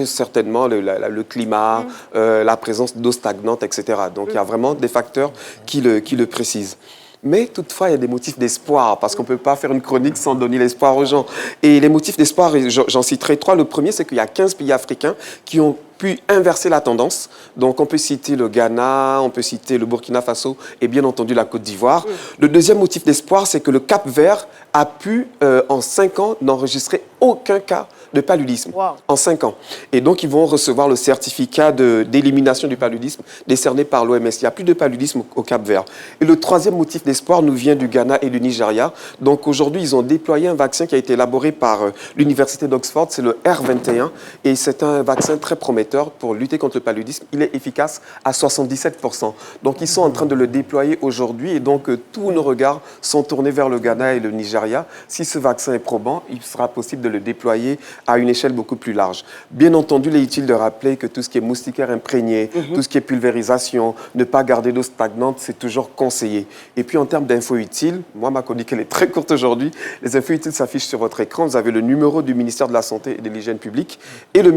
certainement le climat, la présence d'eau stagnante, etc. Donc il y a vraiment des facteurs qui le précisent. Mais toutefois, il y a des motifs d'espoir, parce qu'on ne peut pas faire une chronique sans donner l'espoir aux gens. Et les motifs d'espoir, j'en citerai 3. Le premier, c'est qu'il y a 15 pays africains qui ont pu inverser la tendance. Donc, on peut citer le Ghana, on peut citer le Burkina Faso et bien entendu la Côte d'Ivoire. Le deuxième motif d'espoir, c'est que le Cap-Vert a pu, en 5 ans, n'enregistrer aucun cas de paludisme en 5 ans. Et donc, ils vont recevoir le certificat d'élimination du paludisme décerné par l'OMS. Il n'y a plus de paludisme au Cap-Vert. Et le troisième motif d'espoir nous vient du Ghana et du Nigeria. Donc, aujourd'hui, ils ont déployé un vaccin qui a été élaboré par l'Université d'Oxford. C'est le R21. Et c'est un vaccin très prometteur pour lutter contre le paludisme. Il est efficace à 77%. Donc, ils sont en train de le déployer aujourd'hui. Et donc, tous nos regards sont tournés vers le Ghana et le Nigeria. Si ce vaccin est probant, il sera possible de le déployer à une échelle beaucoup plus large. Bien entendu, il est utile de rappeler que tout ce qui est moustiquaire imprégné, tout ce qui est pulvérisation, ne pas garder d'eau stagnante, c'est toujours conseillé. Et puis en termes d'infos utiles, moi ma chronique elle est très courte aujourd'hui, les infos utiles s'affichent sur votre écran, vous avez le numéro du ministère de la Santé et de l'Hygiène publique et le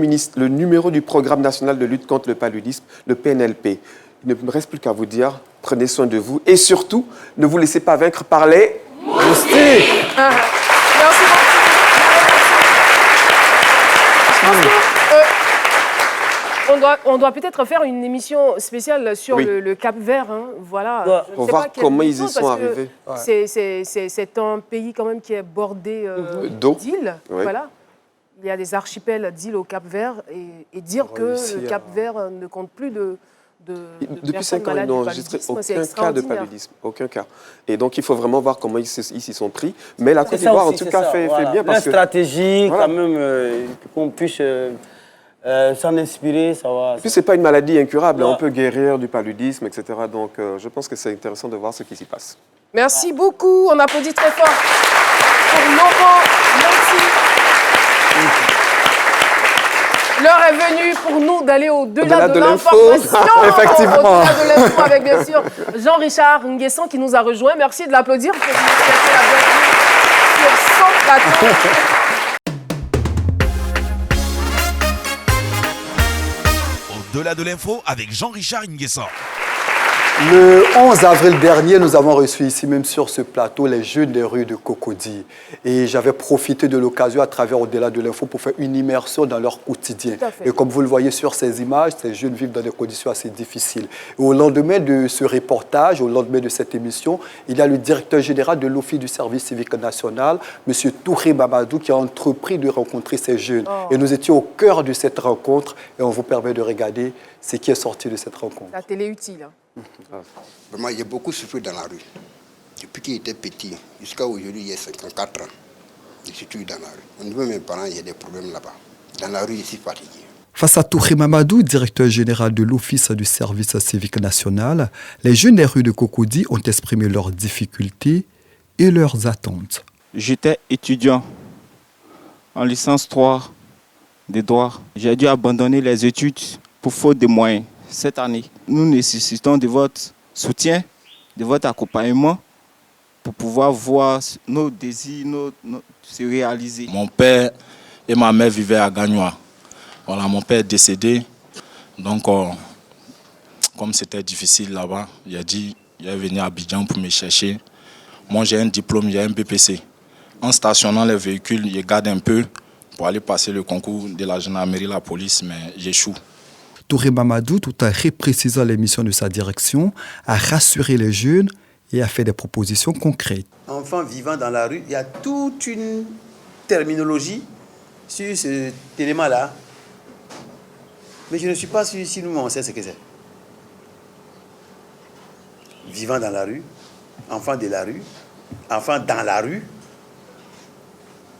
numéro du Programme national de lutte contre le paludisme, le PNLP. Il ne me reste plus qu'à vous dire, prenez soin de vous et surtout, ne vous laissez pas vaincre par les moustiques. Merci beaucoup. On doit peut-être faire une émission spéciale sur le Cap-Vert. Hein. Voilà. Pour voir comment ils y sont arrivés. C'est un pays quand même qui est bordé d'îles. Oui. Voilà. Il y a des archipels d'îles au Cap-Vert et dire que le Cap-Vert ne compte plus depuis 5 ans, ils n'ont enregistré aucun cas de paludisme. Aucun cas. Et donc, il faut vraiment voir comment ils s'y sont pris. Mais la Côte d'Ivoire, en tout cas, fait bien. Parce que stratégie, quand même, qu'on puisse s'en inspirer, ça va. Et puis, ce n'est pas une maladie incurable. On peut guérir du paludisme, etc. Donc, je pense que c'est intéressant de voir ce qui s'y passe. Merci beaucoup. On applaudit très fort pour Laurent Motti. L'heure est venue pour nous d'aller au-delà de l'information. Effectivement. Au-delà de l'info avec, bien sûr, Jean-Richard Nguessan qui nous a rejoint. Merci de l'applaudir pour nous souhaiter la bienvenue sur son plateau. Au-delà de l'info avec Jean-Richard Nguessan. Le 11 avril dernier, nous avons reçu ici même sur ce plateau les jeunes des rues de Cocody. Et j'avais profité de l'occasion à travers Au-delà de l'info pour faire une immersion dans leur quotidien. Et comme vous le voyez sur ces images, ces jeunes vivent dans des conditions assez difficiles. Et au lendemain de ce reportage, au lendemain de cette émission, il y a le directeur général de l'Office du service civique national, M. Touré Mamadou, qui a entrepris de rencontrer ces jeunes. Et nous étions au cœur de cette rencontre et on vous permet de regarder ce qui est sorti de cette rencontre. La télé utile. Vraiment, il y a beaucoup souffert dans la rue. Depuis qu'il était petit, jusqu'à aujourd'hui, il y a 54 ans. Je suis toujours dans la rue. Au niveau de mes parents, il y a des problèmes là-bas. Dans la rue, je suis fatigué. Face à Touré Mamadou, directeur général de l'Office du service civique national, les jeunes des rues de Cocody ont exprimé leurs difficultés et leurs attentes. J'étais étudiant en licence 3 de droit. J'ai dû abandonner les études pour faute de moyens. Cette année, nous nécessitons de votre soutien, de votre accompagnement pour pouvoir voir nos désirs se réaliser. Mon père et ma mère vivaient à Gagnoa. Voilà, mon père est décédé, donc comme c'était difficile là-bas, il a dit il est venu à Abidjan pour me chercher. Moi j'ai un diplôme, j'ai un BPC. En stationnant les véhicules, je garde un peu pour aller passer le concours de la gendarmerie, la police, mais j'échoue. Touré Mamadou, tout en reprécisant les missions de sa direction, a rassuré les jeunes et a fait des propositions concrètes. Enfants vivant dans la rue, il y a toute une terminologie sur cet élément-là. Mais je ne suis pas sûr si nous, on sait ce que c'est. Vivant dans la rue, enfants de la rue, enfants dans la rue.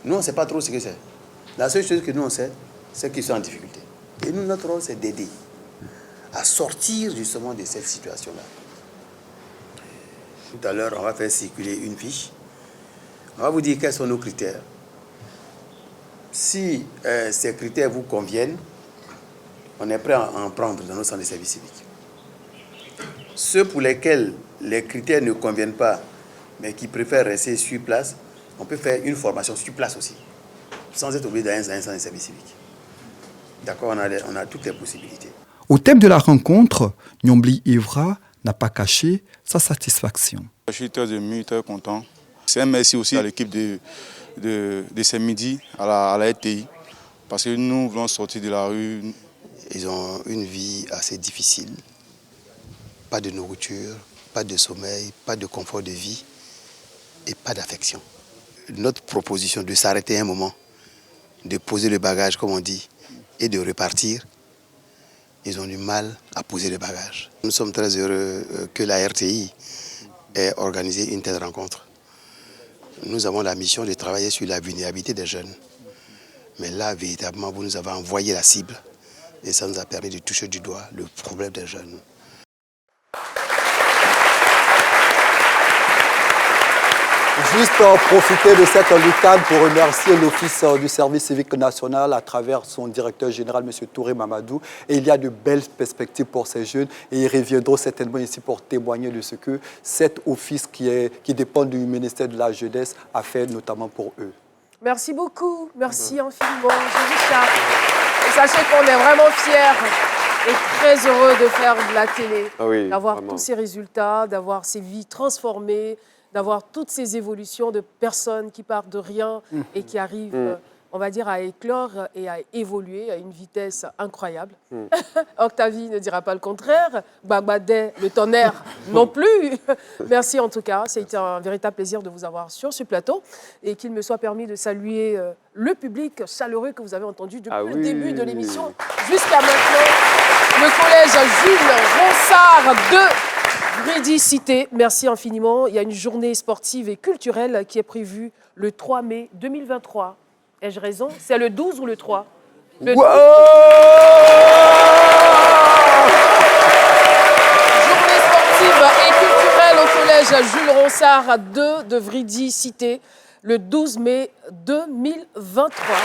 Nous, on ne sait pas trop ce que c'est. La seule chose que nous, on sait, c'est qu'ils sont en difficulté. Et nous, notre rôle, c'est d'aider à sortir justement de cette situation-là. Tout à l'heure, on va faire circuler une fiche. On va vous dire quels sont nos critères. Si ces critères vous conviennent, on est prêt à en prendre dans nos centres de services civiques. Ceux pour lesquels les critères ne conviennent pas, mais qui préfèrent rester sur place, on peut faire une formation sur place aussi, sans être obligé d'aller dans un centre de services civiques. D'accord, on a toutes les possibilités. Au thème de la rencontre, Nyombli Ivra n'a pas caché sa satisfaction. Je suis très ému, très content. C'est un merci aussi à l'équipe de ce midi, à la RTI, parce que nous voulons sortir de la rue. Ils ont une vie assez difficile. Pas de nourriture, pas de sommeil, pas de confort de vie et pas d'affection. Notre proposition de s'arrêter un moment, de poser le bagage, comme on dit, et de repartir, ils ont du mal à poser le bagage. Nous sommes très heureux que la RTI ait organisé une telle rencontre. Nous avons la mission de travailler sur la vulnérabilité des jeunes. Mais là, véritablement, vous nous avez envoyé la cible et ça nous a permis de toucher du doigt le problème des jeunes. Juste profiter de cette lucade pour remercier l'Office du service civique national à travers son directeur général, M. Touré Mamadou. Et il y a de belles perspectives pour ces jeunes et ils reviendront certainement ici pour témoigner de ce que cet office qui dépend du ministère de la Jeunesse a fait notamment pour eux. Merci beaucoup, merci infiniment, Richard. Et sachez qu'on est vraiment fiers et très heureux de faire de la télé, d'avoir tous ces résultats, d'avoir ces vies transformées, d'avoir toutes ces évolutions de personnes qui partent de rien et qui arrivent, on va dire, à éclore et à évoluer à une vitesse incroyable. Octavie ne dira pas le contraire, Bagbadé, le tonnerre non plus. Merci en tout cas, c'est un véritable plaisir de vous avoir sur ce plateau et qu'il me soit permis de saluer le public chaleureux que vous avez entendu depuis le début de l'émission jusqu'à maintenant. Le collège Jules Ronsard de Vridy-Cité, merci infiniment. Il y a une journée sportive et culturelle qui est prévue le 3 mai 2023. Ai-je raison? C'est le 12 ou le 3? Le 12. Journée sportive et culturelle au collège Jules Ronsard 2 de Vridy-Cité, le 12 mai 2023.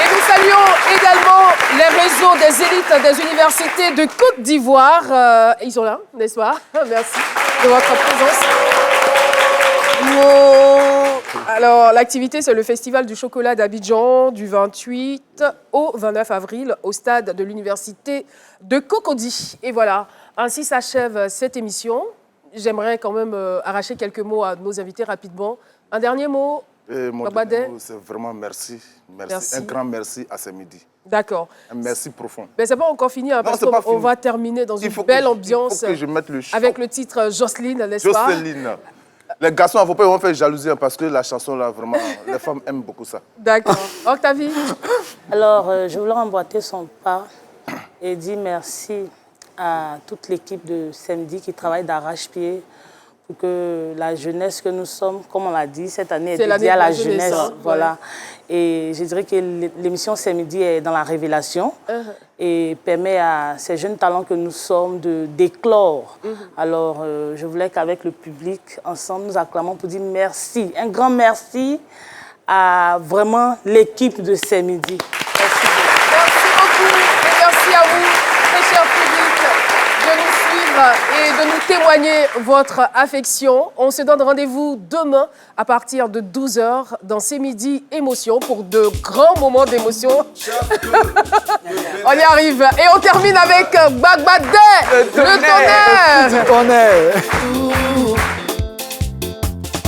Et nous saluons également les réseaux des élites des universités de Côte d'Ivoire. Ils sont là, n'est-ce pas? Merci de votre présence. Alors, l'activité, c'est le Festival du chocolat d'Abidjan du 28 au 29 avril au stade de l'université de Cocody. Et voilà, ainsi s'achève cette émission. j'aimerais quand même arracher quelques mots à nos invités rapidement. Un dernier mot, mon dernier mot, c'est vraiment merci. Un grand merci à ce midi. D'accord. Un merci profond. Mais c'est pas encore fini, hein, parce qu'on va terminer dans une belle ambiance. Il faut que je mette le avec le titre Jocelyne, n'est-ce pas? Jocelyne. Les garçons, ils vont faire jalousie, hein, parce que la chanson, là, vraiment, les femmes aiment beaucoup ça. D'accord. Octavie? Alors, je voulais emboîter son pas et dire merci à toute l'équipe de Samedi qui travaille d'arrache-pied pour que la jeunesse que nous sommes, comme on l'a dit, cette année est dédiée à la jeunesse. Voilà. Et je dirais que l'émission Samedi est dans la révélation et permet à ces jeunes talents que nous sommes d'éclore. Alors, je voulais qu'avec le public, ensemble, nous acclamons pour dire merci. Un grand merci à vraiment l'équipe de Samedi. Merci beaucoup et merci à vous, très cher public, de nous suivre et de nous témoigner votre affection. On se donne rendez-vous demain à partir de 12h dans C'est Midi Émotion pour de grands moments d'émotion. On y arrive. Et on termine avec Bagbadé, le tonnerre.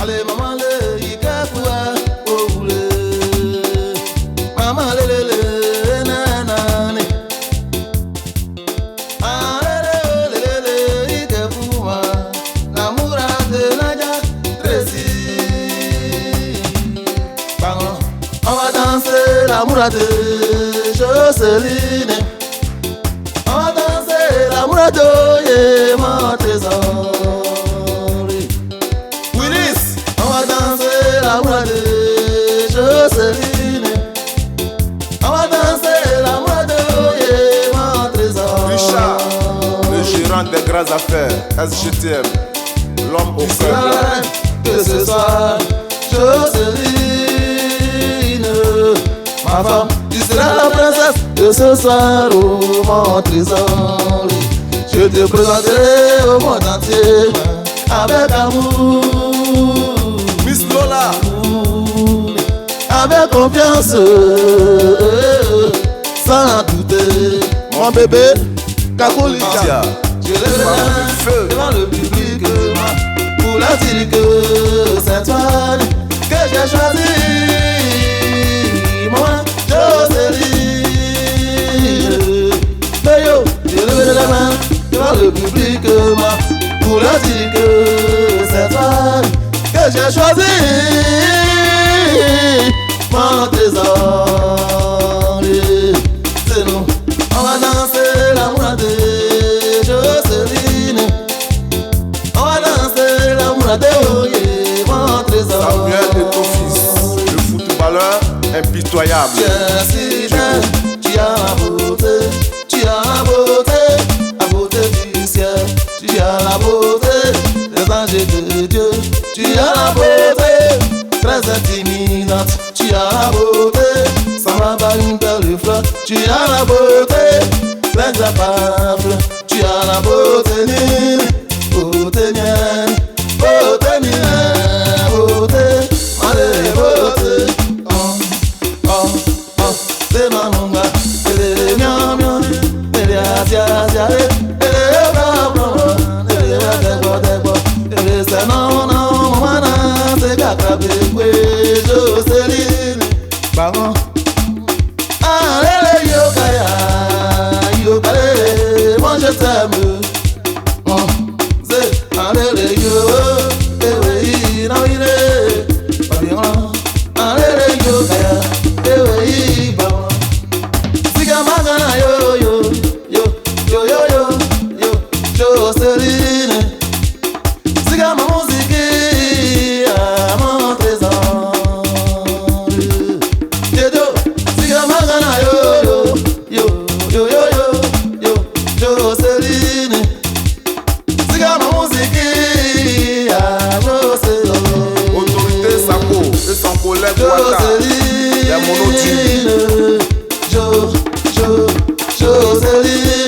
Allez, maman, le yikapoua, oh, le maman, le nanane. Le yikapoua, l'amoura de Nadia, Tracy. On va danser l'amoura de Jocelyne. On va danser l'amoura de mon trésor. L'amour de Jocelyne. On va danser l'amour de mon trésor. Richard, le gérant des grandes affaires, SGTM, l'homme au cœur. Que ce soir, Jocelyne, ma femme, tu seras la princesse de ce soir, oh mon trésor. Je te présenterai au monde entier avec amour. Miss Lola, avec confiance, sans douter, mon bébé, Kakolika. Je lève devant le public pour leur dire que c'est toi que j'ai choisi. Moi, Jocelyne. Mais yo, je lève la main devant le public pour leur dire que c'est toi que j'ai choisi, mon trésor. C'est nous, on va danser l'amour de Jocelyne. On va danser l'amour de mon trésor. Samuel et ton fils, le footballeur impitoyable. Tu as la beauté, tu as la beauté du ciel, tu as la beauté des anges de Dieu. Tu as la beauté très intimidante, tu as la beauté sans avoir une belle fleur. Tu as la beauté l'incapable, tu as la beauté nine, beauté nienne, beauté nienne, beauté, allez beauté. C'est ma longa, c'est miam miam, c'est asia asia, c'est bla bla, c'est non non mana, c'est gakabe kwe Jocelyne, baron. Allez yokaya, yokale, moi je t'aime. C'est allez yo, ewe na ire, baron. Allez yokaya, ewe baron. Siga magana yo yo yo yo yo yo yo Jocelyne. Siga ma musique à mon trésor. Dedo, siga magana yo yo yo yo yo yo Jocelyne. Siga ma musique à Jocelyne. Autorité Sako et son collègue Ouattara, les monodies. Jocelyne.